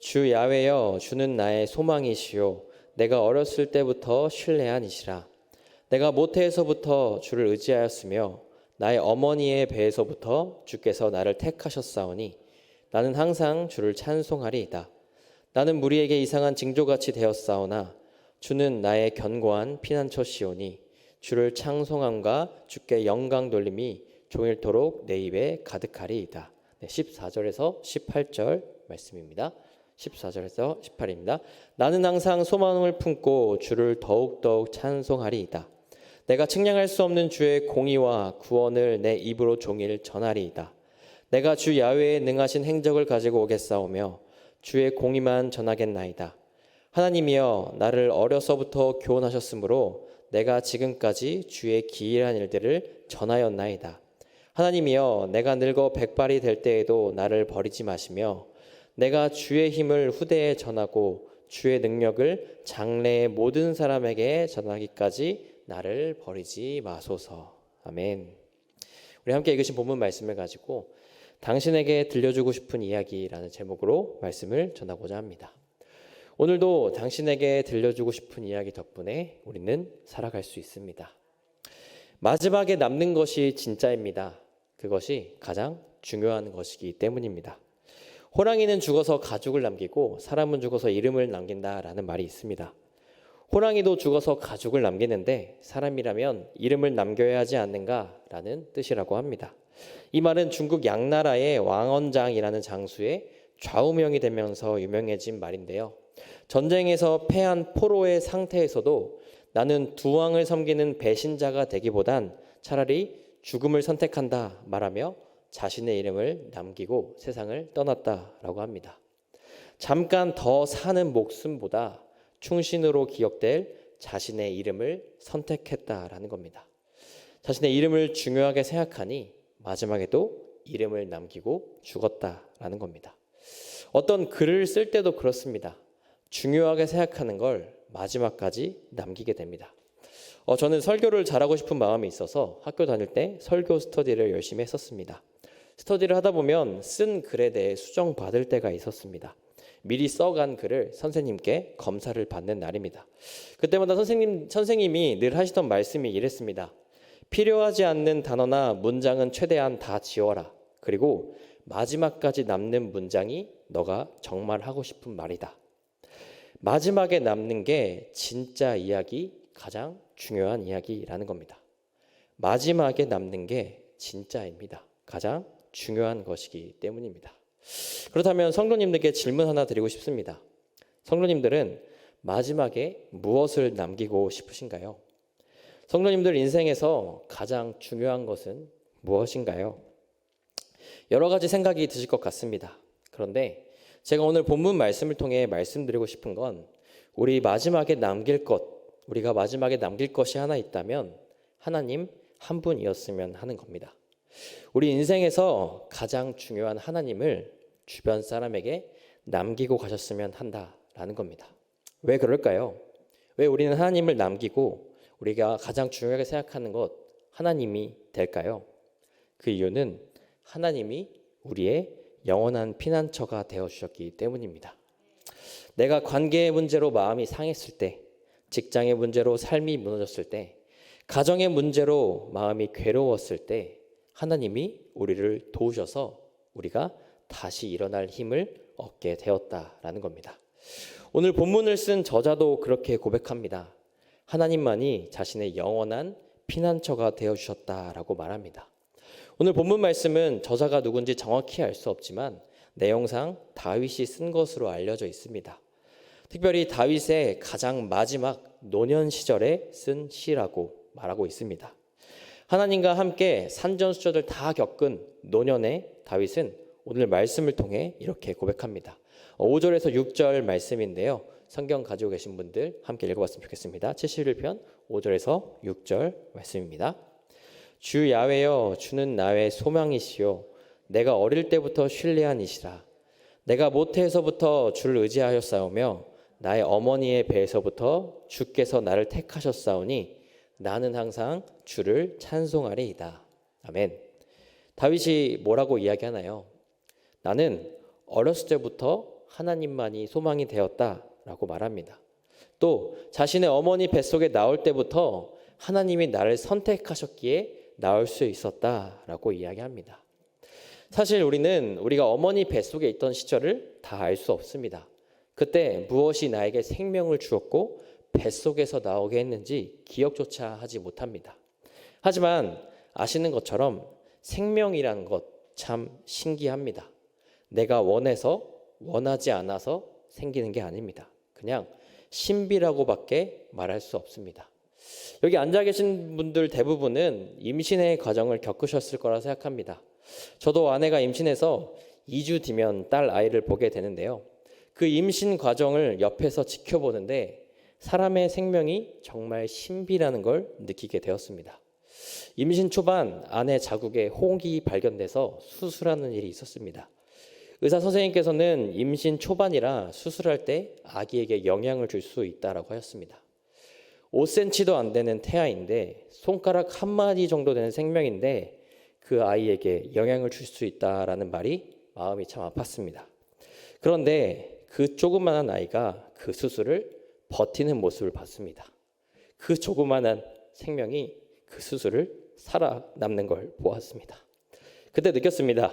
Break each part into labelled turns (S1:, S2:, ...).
S1: 주 야훼여, 주는 나의 소망이시요 내가 어렸을 때부터 신뢰한 이시라. 내가 모태에서부터 주를 의지하였으며 나의 어머니의 배에서부터 주께서 나를 택하셨사오니 나는 항상 주를 찬송하리이다. 나는 무리에게 이상한 징조같이 되었사오나 주는 나의 견고한 피난처시오니 주를 창송함과 주께 영광 돌림이 종일토록 내 입에 가득하리이다. 14절에서 18절 말씀입니다. 14절에서 18입니다. 나는 항상 소망을 품고 주를 더욱더욱 찬송하리이다. 내가 측량할 수 없는 주의 공의와 구원을 내 입으로 종일 전하리이다. 내가 주 야훼의 능하신 행적을 가지고 오겠사오며 주의 공의만 전하겠나이다. 하나님이여, 나를 어려서부터 교훈하셨으므로 내가 지금까지 주의 기이한 일들을 전하였나이다. 하나님이여, 내가 늙어 백발이 될 때에도 나를 버리지 마시며 내가 주의 힘을 후대에 전하고 주의 능력을 장래의 모든 사람에게 전하기까지 나를 버리지 마소서. 아멘. 우리 함께 읽으신 본문 말씀을 가지고 당신에게 들려주고 싶은 이야기라는 제목으로 말씀을 전하고자 합니다. 오늘도 당신에게 들려주고 싶은 이야기 덕분에 우리는 살아갈 수 있습니다. 마지막에 남는 것이 진짜입니다. 그것이 가장 중요한 것이기 때문입니다. 호랑이는 죽어서 가죽을 남기고 사람은 죽어서 이름을 남긴다라는 말이 있습니다. 호랑이도 죽어서 가죽을 남기는데 사람이라면 이름을 남겨야 하지 않는가라는 뜻이라고 합니다. 이 말은 중국 양나라의 왕언장이라는 장수의 좌우명이 되면서 유명해진 말인데요. 전쟁에서 패한 포로의 상태에서도 나는 두 왕을 섬기는 배신자가 되기보단 차라리 죽음을 선택한다 말하며 자신의 이름을 남기고 세상을 떠났다라고 합니다. 잠깐 더 사는 목숨보다 충신으로 기억될 자신의 이름을 선택했다라는 겁니다. 자신의 이름을 중요하게 생각하니 마지막에도 이름을 남기고 죽었다라는 겁니다. 어떤 글을 쓸 때도 그렇습니다. 중요하게 생각하는 걸 마지막까지 남기게 됩니다. 저는 설교를 잘하고 싶은 마음이 있어서 학교 다닐 때 설교 스터디를 열심히 했었습니다. 스터디를 하다 보면 쓴 글에 대해 수정받을 때가 있었습니다. 미리 써간 글을 선생님께 검사를 받는 날입니다. 그때마다 선생님이 늘 하시던 말씀이 이랬습니다. 필요하지 않는 단어나 문장은 최대한 다 지워라. 그리고 마지막까지 남는 문장이 너가 정말 하고 싶은 말이다. 마지막에 남는 게 진짜 이야기, 가장 중요한 이야기라는 겁니다. 마지막에 남는 게 진짜입니다. 가장 중요한 것이기 때문입니다. 그렇다면 성도님들께 질문 하나 드리고 싶습니다. 성도님들은 마지막에 무엇을 남기고 싶으신가요? 성도님들 인생에서 가장 중요한 것은 무엇인가요? 여러 가지 생각이 드실 것 같습니다. 그런데 제가 오늘 본문 말씀을 통해 말씀드리고 싶은 건 우리가 마지막에 남길 것이 하나 있다면 하나님 한 분이었으면 하는 겁니다. 우리 인생에서 가장 중요한 하나님을 주변 사람에게 남기고 가셨으면 한다라는 겁니다. 왜 그럴까요? 왜 우리는 하나님을 남기고 우리가 가장 중요하게 생각하는 것 하나님이 될까요? 그 이유는 하나님이 우리의 영원한 피난처가 되어주셨기 때문입니다. 내가 관계의 문제로 마음이 상했을 때, 직장의 문제로 삶이 무너졌을 때, 가정의 문제로 마음이 괴로웠을 때 하나님이 우리를 도우셔서 우리가 다시 일어날 힘을 얻게 되었다라는 겁니다. 오늘 본문을 쓴 저자도 그렇게 고백합니다. 하나님만이 자신의 영원한 피난처가 되어주셨다라고 말합니다. 오늘 본문 말씀은 저자가 누군지 정확히 알 수 없지만 내용상 다윗이 쓴 것으로 알려져 있습니다. 특별히 다윗의 가장 마지막 노년 시절에 쓴 시라고 말하고 있습니다. 하나님과 함께 산전수전을 다 겪은 노년의 다윗은 오늘 말씀을 통해 이렇게 고백합니다. 5절에서 6절 말씀인데요. 성경 가지고 계신 분들 함께 읽어봤으면 좋겠습니다. 71편 5절에서 6절 말씀입니다. 주 야훼여, 주는 나의 소망이시요 내가 어릴 때부터 신뢰한 이시라. 내가 모태에서부터 주를 의지하였사오며 나의 어머니의 배에서부터 주께서 나를 택하셨사오니 나는 항상 주를 찬송하리이다. 아멘. 다윗이 뭐라고 이야기하나요? 나는 어렸을 때부터 하나님만이 소망이 되었다라고 말합니다. 또 자신의 어머니 뱃속에 나올 때부터 하나님이 나를 선택하셨기에 나올 수 있었다라고 이야기합니다. 사실 우리는 우리가 어머니 뱃속에 있던 시절을 다 알 수 없습니다. 그때 무엇이 나에게 생명을 주었고 뱃속에서 나오게 했는지 기억조차 하지 못합니다. 하지만 아시는 것처럼 생명이라는 것 참 신기합니다. 내가 원해서 원하지 않아서 생기는 게 아닙니다. 그냥 신비라고밖에 말할 수 없습니다. 여기 앉아 계신 분들 대부분은 임신의 과정을 겪으셨을 거라 생각합니다. 저도 아내가 임신해서 2주 뒤면 딸 아이를 보게 되는데요. 그 임신 과정을 옆에서 지켜보는데 사람의 생명이 정말 신비라는 걸 느끼게 되었습니다. 임신 초반 아내 자궁에 혹이 발견돼서 수술하는 일이 있었습니다. 의사 선생님께서는 임신 초반이라 수술할 때 아기에게 영향을 줄 수 있다라고 하였습니다. 5cm도 안 되는 태아인데 손가락 한 마디 정도 되는 생명인데 그 아이에게 영향을 줄 수 있다라는 말이 마음이 참 아팠습니다. 그런데 그 조그만한 아이가 그 수술을 버티는 모습을 봤습니다. 그 조그만한 생명이 그 수술을 살아남는 걸 보았습니다. 그때 느꼈습니다.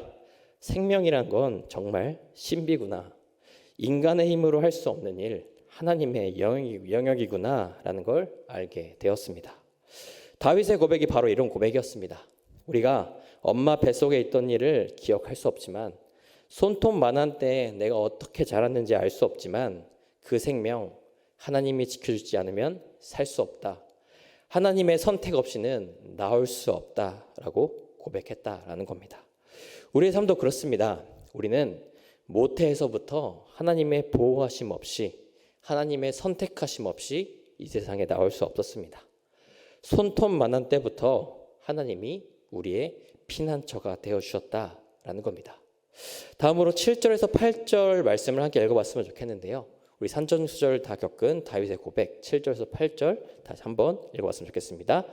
S1: 생명이란 건 정말 신비구나. 인간의 힘으로 할 수 없는 일, 하나님의 영역이구나라는 걸 알게 되었습니다. 다윗의 고백이 바로 이런 고백이었습니다. 우리가 엄마 뱃속에 있던 일을 기억할 수 없지만 손톱만한 때에 내가 어떻게 자랐는지 알 수 없지만 그 생명 하나님이 지켜주지 않으면 살 수 없다. 하나님의 선택 없이는 나올 수 없다라고 고백했다라는 겁니다. 우리의 삶도 그렇습니다. 우리는 모태에서부터 하나님의 보호하심 없이 하나님의 선택하심 없이 이 세상에 나올 수 없었습니다. 손톱만한 때부터 하나님이 우리의 피난처가 되어주셨다라는 겁니다. 다음으로 7절에서 8절 말씀을 함께 읽어봤으면 좋겠는데요. 우리 산전수절 다 겪은 다윗의 고백 7절에서 8절 다시 한번 읽어봤으면 좋겠습니다.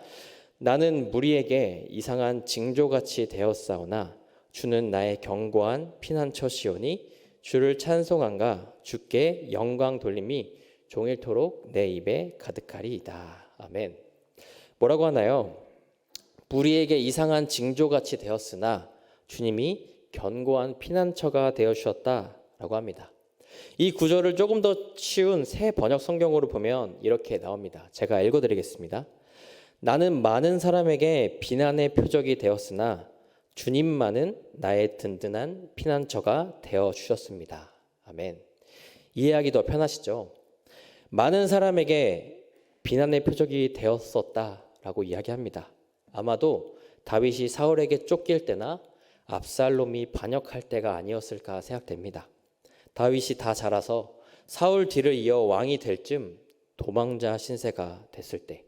S1: 나는 무리에게 이상한 징조같이 되었사오나 주는 나의 견고한 피난처시오니 주를 찬송한가 주께 영광 돌림이 종일토록 내 입에 가득하리이다. 아멘. 뭐라고 하나요? 무리에게 이상한 징조같이 되었으나 주님이 견고한 피난처가 되어주셨다라고 합니다. 이 구절을 조금 더 쉬운 새 번역 성경으로 보면 이렇게 나옵니다. 제가 읽어드리겠습니다. 나는 많은 사람에게 비난의 표적이 되었으나 주님만은 나의 든든한 피난처가 되어주셨습니다. 아멘. 이해하기 더 편하시죠? 많은 사람에게 비난의 표적이 되었었다라고 이야기합니다. 아마도 다윗이 사울에게 쫓길 때나 압살롬이 반역할 때가 아니었을까 생각됩니다. 다윗이 다 자라서 사울 뒤를 이어 왕이 될 쯤 도망자 신세가 됐을 때,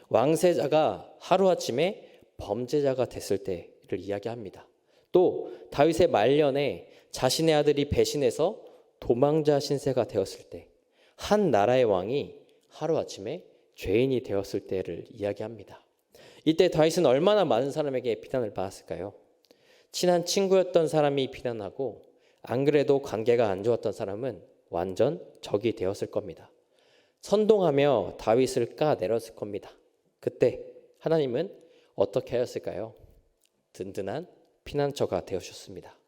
S1: 왕세자가 하루아침에 범죄자가 됐을 때를 이야기합니다. 또 다윗의 말년에 자신의 아들이 배신해서 도망자 신세가 되었을 때, 한 나라의 왕이 하루아침에 죄인이 되었을 때를 이야기합니다. 이때 다윗은 얼마나 많은 사람에게 비난을 받았을까요? 친한 친구였던 사람이 비난하고 안 그래도 관계가 안 좋았던 사람은 완전 적이 되었을 겁니다. 선동하며 다윗을 까내렸을 겁니다. 그때 하나님은 어떻게 하였을까요? 든든한 피난처가 되어주셨습니다.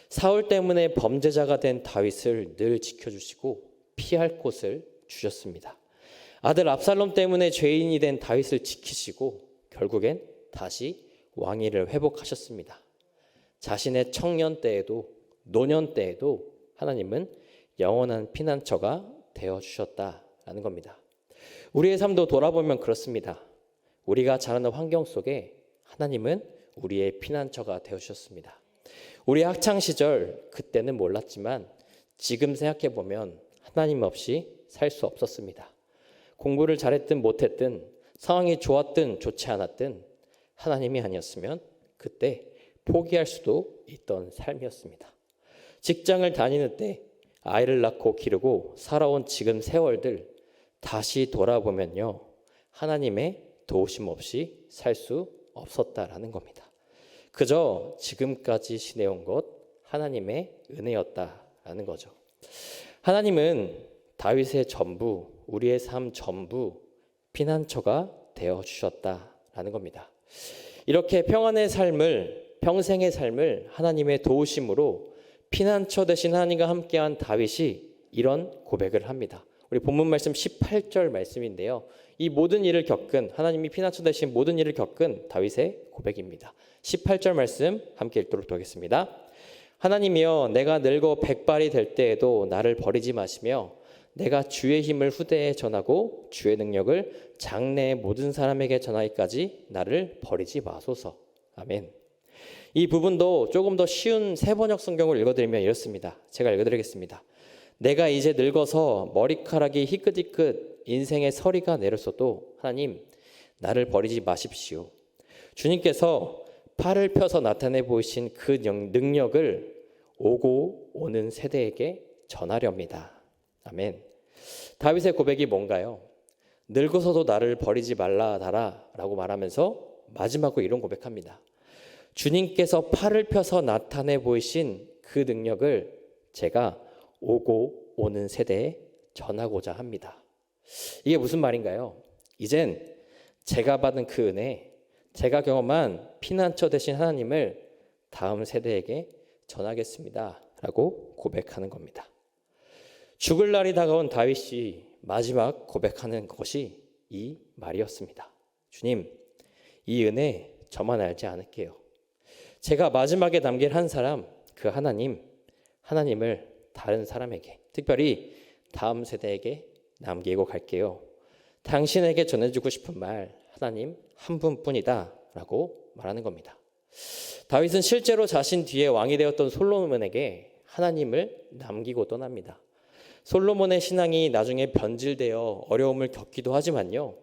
S1: 사울 때문에 범죄자가 된 다윗을 늘 지켜주시고 피할 곳을 주셨습니다. 아들 압살롬 때문에 죄인이 된 다윗을 지키시고 결국엔 다시 왕위를 회복하셨습니다. 자신의 청년 때에도 노년 때에도 하나님은 영원한 피난처가 되어주셨다라는 겁니다. 우리의 삶도 돌아보면 그렇습니다. 우리가 자라는 환경 속에 하나님은 우리의 피난처가 되어주셨습니다. 우리 학창시절 그때는 몰랐지만 지금 생각해보면 하나님 없이 살 수 없었습니다. 공부를 잘했든 못했든 상황이 좋았든 좋지 않았든 하나님이 아니었으면 그때 포기할 수도 있던 삶이었습니다. 직장을 다니는 때 아이를 낳고 기르고 살아온 지금 세월들 다시 돌아보면요. 하나님의 도우심 없이 살 수 없었다라는 겁니다. 그저 지금까지 지내온 것 하나님의 은혜였다라는 거죠. 하나님은 다윗의 전부, 우리의 삶 전부 피난처가 되어 주셨다라는 겁니다. 이렇게 평생의 삶을 하나님의 도우심으로 피난처 되신 하나님과 함께한 다윗이 이런 고백을 합니다. 우리 본문 말씀 18절 말씀인데요. 이 모든 일을 겪은, 하나님이 피난처 되신 모든 일을 겪은 다윗의 고백입니다. 18절 말씀 함께 읽도록 하겠습니다. 하나님이여, 내가 늙어 백발이 될 때에도 나를 버리지 마시며 내가 주의 힘을 후대에 전하고 주의 능력을 장래의 모든 사람에게 전하기까지 나를 버리지 마소서. 아멘. 이 부분도 조금 더 쉬운 세번역 성경을 읽어드리면 이렇습니다. 제가 읽어드리겠습니다. 내가 이제 늙어서 머리카락이 희끗희끗 인생의 서리가 내렸어도 하나님 나를 버리지 마십시오. 주님께서 팔을 펴서 나타내 보이신 그 능력을 오고 오는 세대에게 전하렵니다. 아멘. 다윗의 고백이 뭔가요? 늙어서도 나를 버리지 말라다라 라고 말하면서 마지막으로 이런 고백합니다. 주님께서 팔을 펴서 나타내 보이신 그 능력을 제가 오고 오는 세대에 전하고자 합니다. 이게 무슨 말인가요? 이젠 제가 받은 그 은혜, 제가 경험한 피난처 되신 하나님을 다음 세대에게 전하겠습니다 라고 고백하는 겁니다. 죽을 날이 다가온 다윗이 마지막 고백하는 것이 이 말이었습니다. 주님, 이 은혜 저만 알지 않을게요. 제가 마지막에 남길 한 사람, 그 하나님을 다른 사람에게, 특별히 다음 세대에게 남기고 갈게요. 당신에게 전해주고 싶은 말, 하나님 한 분뿐이다 라고 말하는 겁니다. 다윗은 실제로 자신 뒤에 왕이 되었던 솔로몬에게 하나님을 남기고 떠납니다. 솔로몬의 신앙이 나중에 변질되어 어려움을 겪기도 하지만요,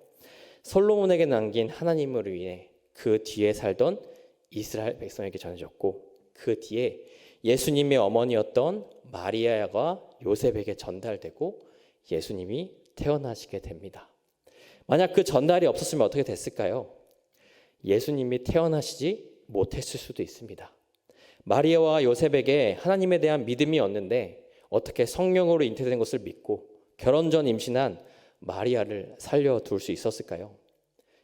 S1: 솔로몬에게 남긴 하나님을 위해 그 뒤에 살던 이스라엘 백성에게 전해졌고, 그 뒤에 예수님의 어머니였던 마리아가 요셉에게 전달되고 예수님이 태어나시게 됩니다. 만약 그 전달이 없었으면 어떻게 됐을까요? 예수님이 태어나시지 못했을 수도 있습니다. 마리아와 요셉에게 하나님에 대한 믿음이 없는데 어떻게 성령으로 잉태된 것을 믿고 결혼 전 임신한 마리아를 살려둘 수 있었을까요?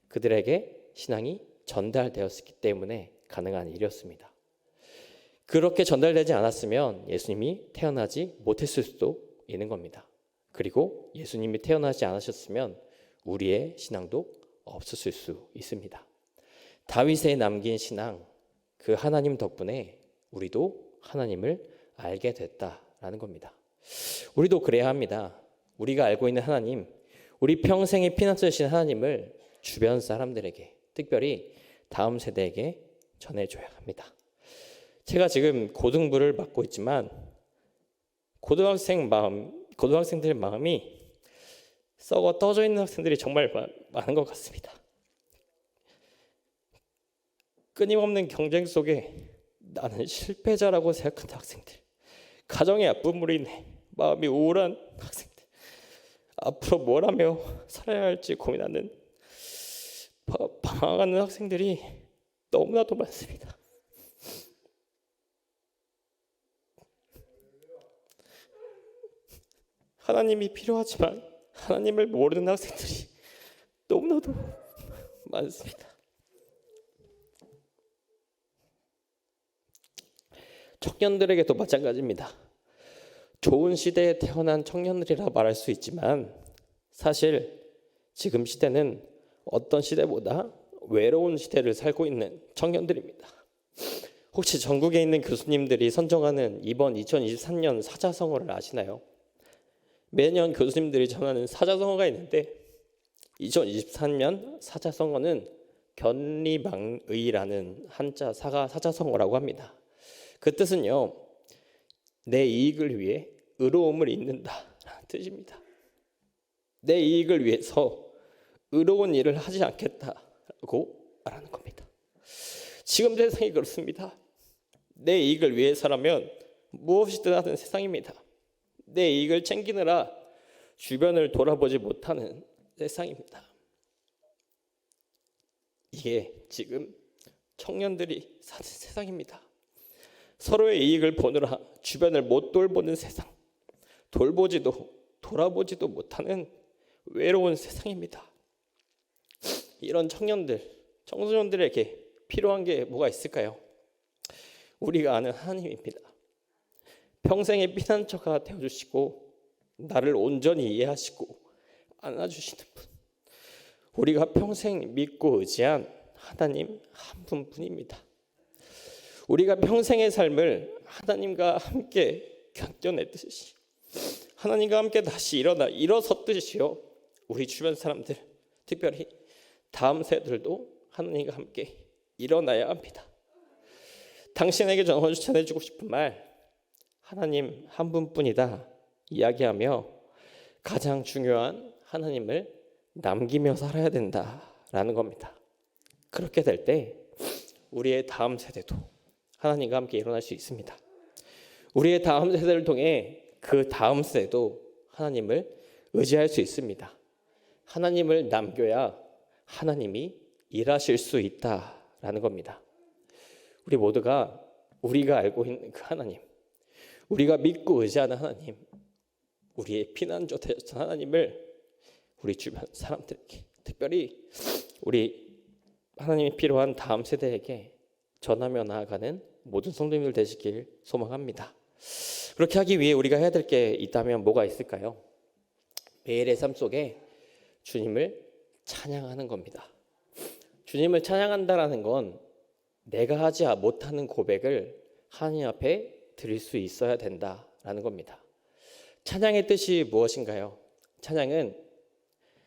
S1: 그들에게 신앙이 전달되었기 때문에 가능한 일이었습니다. 그렇게 전달되지 않았으면 예수님이 태어나지 못했을 수도 있는 겁니다. 그리고 예수님이 태어나지 않으셨으면 우리의 신앙도 없었을 수 있습니다. 다윗의 남긴 신앙, 그 하나님 덕분에 우리도 하나님을 알게 됐다라는 겁니다. 우리도 그래야 합니다. 우리가 알고 있는 하나님, 우리 평생에 피난처 되신 하나님을 주변 사람들에게, 특별히 다음 세대에게 전해줘야 합니다. 제가 지금 고등부를 맡고 있지만 고등학생들의 마음이 썩어 떠져 있는 학생들이 정말 많은 것 같습니다. 끊임없는 경쟁 속에 나는 실패자라고 생각하는 학생들, 가정의 아픔으로 인해 마음이 우울한 학생들, 앞으로 뭘 하며 살아야 할지 고민하는 방황하는 학생들이 너무나도 많습니다. 하나님이 필요하지만 하나님을 모르는 학생들이 너무나도 많습니다. 청년들에게도 마찬가지입니다. 좋은 시대에 태어난 청년들이라 말할 수 있지만 사실 지금 시대는 어떤 시대보다 외로운 시대를 살고 있는 청년들입니다. 혹시 전국에 있는 교수님들이 선정하는 이번 2023년 사자성어를 아시나요? 매년 교수님들이 정하는 사자성어가 있는데 2023년 사자성어는 견리망의라는 한자 사자성어라고 합니다. 그 뜻은요, 내 이익을 위해 의로움을 잇는다라는 뜻입니다. 내 이익을 위해서 의로운 일을 하지 않겠다라고 말하는 겁니다. 지금 세상이 그렇습니다. 내 이익을 위해서라면 무엇이든 하는 세상입니다. 내 이익을 챙기느라 주변을 돌아보지 못하는 세상입니다. 이게 지금 청년들이 사는 세상입니다. 서로의 이익을 보느라 주변을 못 돌보는 세상, 돌보지도 돌아보지도 못하는 외로운 세상입니다. 이런 청소년들에게 필요한 게 뭐가 있을까요? 우리가 아는 하나님입니다. 평생의 피난처가 되어주시고 나를 온전히 이해하시고 안아주시는 분, 우리가 평생 믿고 의지한 하나님 한 분뿐입니다. 우리가 평생의 삶을 하나님과 함께 견뎌내듯이 하나님과 함께 다시 일어섰듯이요, 우리 주변 사람들, 특별히 다음 세대들도 하나님과 함께 일어나야 합니다. 당신에게 전해주고 싶은 말, 하나님 한 분뿐이다 이야기하며 가장 중요한 하나님을 남기며 살아야 된다라는 겁니다. 그렇게 될 때 우리의 다음 세대도 하나님과 함께 일어날 수 있습니다. 우리의 다음 세대를 통해 그 다음 세대도 하나님을 의지할 수 있습니다. 하나님을 남겨야 하나님이 일하실 수 있다라는 겁니다. 우리 모두가 우리가 알고 있는 그 하나님, 우리가 믿고 의지하는 하나님, 우리의 피난처 되셨던 하나님을 우리 주변 사람들에게, 특별히 우리 하나님이 필요한 다음 세대에게 전하며 나아가는 모든 성도님들 되시길 소망합니다. 그렇게 하기 위해 우리가 해야 될 게 있다면 뭐가 있을까요? 매일의 삶 속에 주님을 찬양하는 겁니다. 주님을 찬양한다라는 건 내가 하지 못하는 고백을 하나님 앞에 드릴 수 있어야 된다라는 겁니다. 찬양의 뜻이 무엇인가요? 찬양은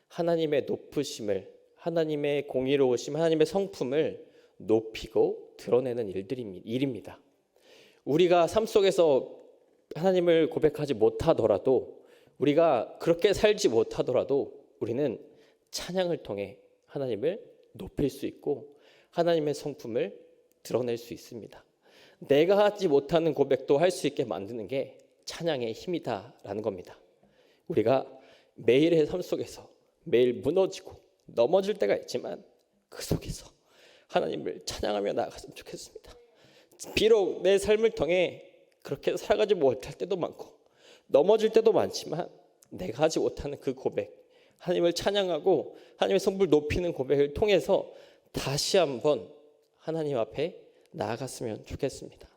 S1: 하나님의 높으심을, 하나님의 공의로우심, 하나님의 성품을 높이고 드러내는 일입니다. 우리가 삶 속에서 하나님을 고백하지 못하더라도, 우리가 그렇게 살지 못하더라도 우리는 찬양을 통해 하나님을 높일 수 있고 하나님의 성품을 드러낼 수 있습니다. 내가 하지 못하는 고백도 할 수 있게 만드는 게 찬양의 힘이다라는 겁니다. 우리가 매일의 삶 속에서 매일 무너지고 넘어질 때가 있지만 그 속에서 하나님을 찬양하며 나아갔으면 좋겠습니다. 비록 내 삶을 통해 그렇게 살아가지 못할 때도 많고 넘어질 때도 많지만 내가 하지 못하는 그 고백, 하나님을 찬양하고 하나님의 성품을 높이는 고백을 통해서 다시 한번 하나님 앞에 나아갔으면 좋겠습니다.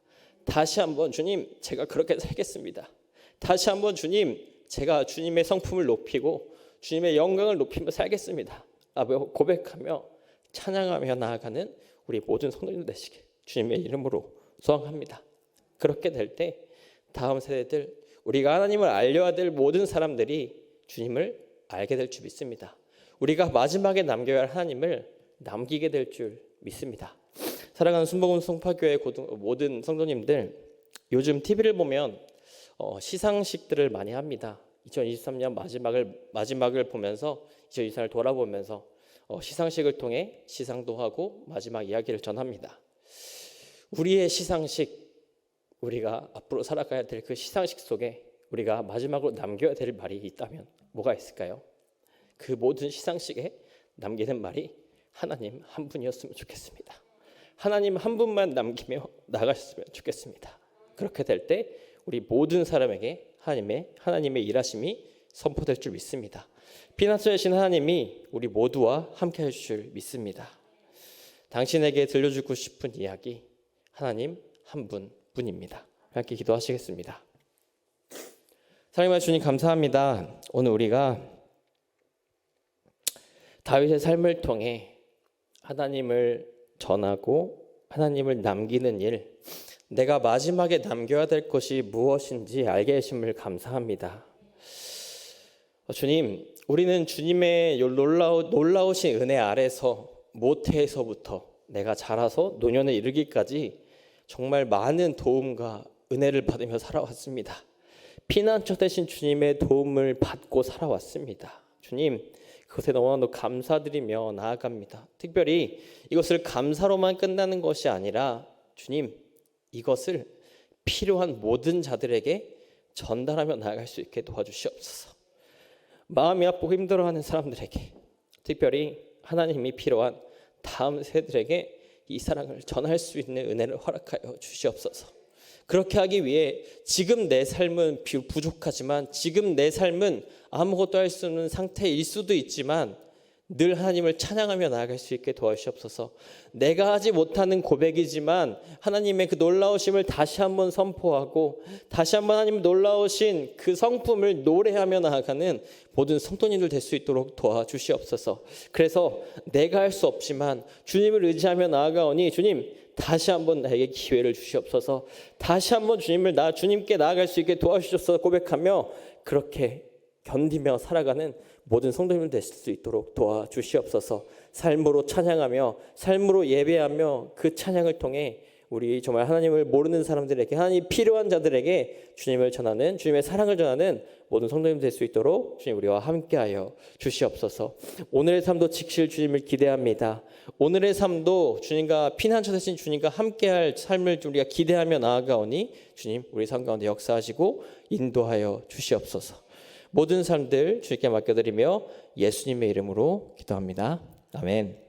S1: 다시 한번 주님, 제가 그렇게 살겠습니다. 다시 한번 주님, 제가 주님의 성품을 높이고 주님의 영광을 높이며 살겠습니다. 고백하며 찬양하며 나아가는 우리 모든 성도님들 되시길 주님의 이름으로 소원합니다. 그렇게 될 때 다음 세대들, 우리가 하나님을 알려야 될 모든 사람들이 주님을 알게 될 줄 믿습니다. 우리가 마지막에 남겨야 할 하나님을 남기게 될 줄 믿습니다. 사랑하는 순복음 송파교회 모든 성도님들, 요즘 TV를 보면 시상식들을 많이 합니다. 2023년 마지막을 보면서 2023년을 돌아보면서 시상식을 통해 시상도 하고 마지막 이야기를 전합니다. 우리의 시상식, 우리가 앞으로 살아가야 될 그 시상식 속에 우리가 마지막으로 남겨야 될 말이 있다면 뭐가 있을까요? 그 모든 시상식에 남기는 말이 하나님 한 분이었으면 좋겠습니다. 하나님 한 분만 남기며 나가셨으면 좋겠습니다. 그렇게 될 때 우리 모든 사람에게 하나님의 일하심이 선포될 줄 믿습니다. 피난처 되신 하나님이 우리 모두와 함께 할 줄 믿습니다. 당신에게 들려주고 싶은 이야기, 하나님 한 분뿐입니다. 함께 기도하시겠습니다. 사랑하는 주님, 감사합니다. 오늘 우리가 다윗의 삶을 통해 하나님을 전하고 하나님을 남기는 일, 내가 마지막에 남겨야 될 것이 무엇인지 알게 하심을 감사합니다. 주님, 우리는 주님의 놀라우신 은혜 아래서 모태에서부터 내가 자라서 노년에 이르기까지 정말 많은 도움과 은혜를 받으며 살아왔습니다. 피난처 되신 주님의 도움을 받고 살아왔습니다. 주님, 그것에 너무나도 감사드리며 나아갑니다. 특별히 이것을 감사로만 끝나는 것이 아니라 주님, 이것을 필요한 모든 자들에게 전달하며 나아갈 수 있게 도와주시옵소서. 마음이 아프고 힘들어하는 사람들에게, 특별히 하나님이 필요한 다음 세대들에게 이 사랑을 전할 수 있는 은혜를 허락하여 주시옵소서. 그렇게 하기 위해 지금 내 삶은 비록 부족하지만 지금 내 삶은 아무것도 할 수 없는 상태일 수도 있지만 늘 하나님을 찬양하며 나아갈 수 있게 도와주시옵소서. 내가 하지 못하는 고백이지만 하나님의 그 놀라우심을 다시 한번 선포하고 다시 한번 하나님 놀라우신 그 성품을 노래하며 나아가는 모든 성도님들 될 수 있도록 도와주시옵소서. 그래서 내가 할 수 없지만 주님을 의지하며 나아가오니 주님 다시 한번 나에게 기회를 주시옵소서. 다시 한번 주님께 나아갈 수 있게 도와주셔서 고백하며 그렇게 견디며 살아가는 모든 성도님들 되실 수 있도록 도와주시옵소서. 삶으로 찬양하며 삶으로 예배하며 그 찬양을 통해 우리 정말 하나님을 모르는 사람들에게 하나님 필요한 자들에게 주님을 전하는 주님의 사랑을 전하는 모든 성도님 될 수 있도록 주님 우리와 함께하여 주시옵소서. 오늘의 삶도 지키실 주님을 기대합니다. 오늘의 삶도 주님과 피난처 되신 주님과 함께할 삶을 우리가 기대하며 나아가오니 주님 우리 삶 가운데 역사하시고 인도하여 주시옵소서. 모든 삶들 주님께 맡겨드리며 예수님의 이름으로 기도합니다. 아멘.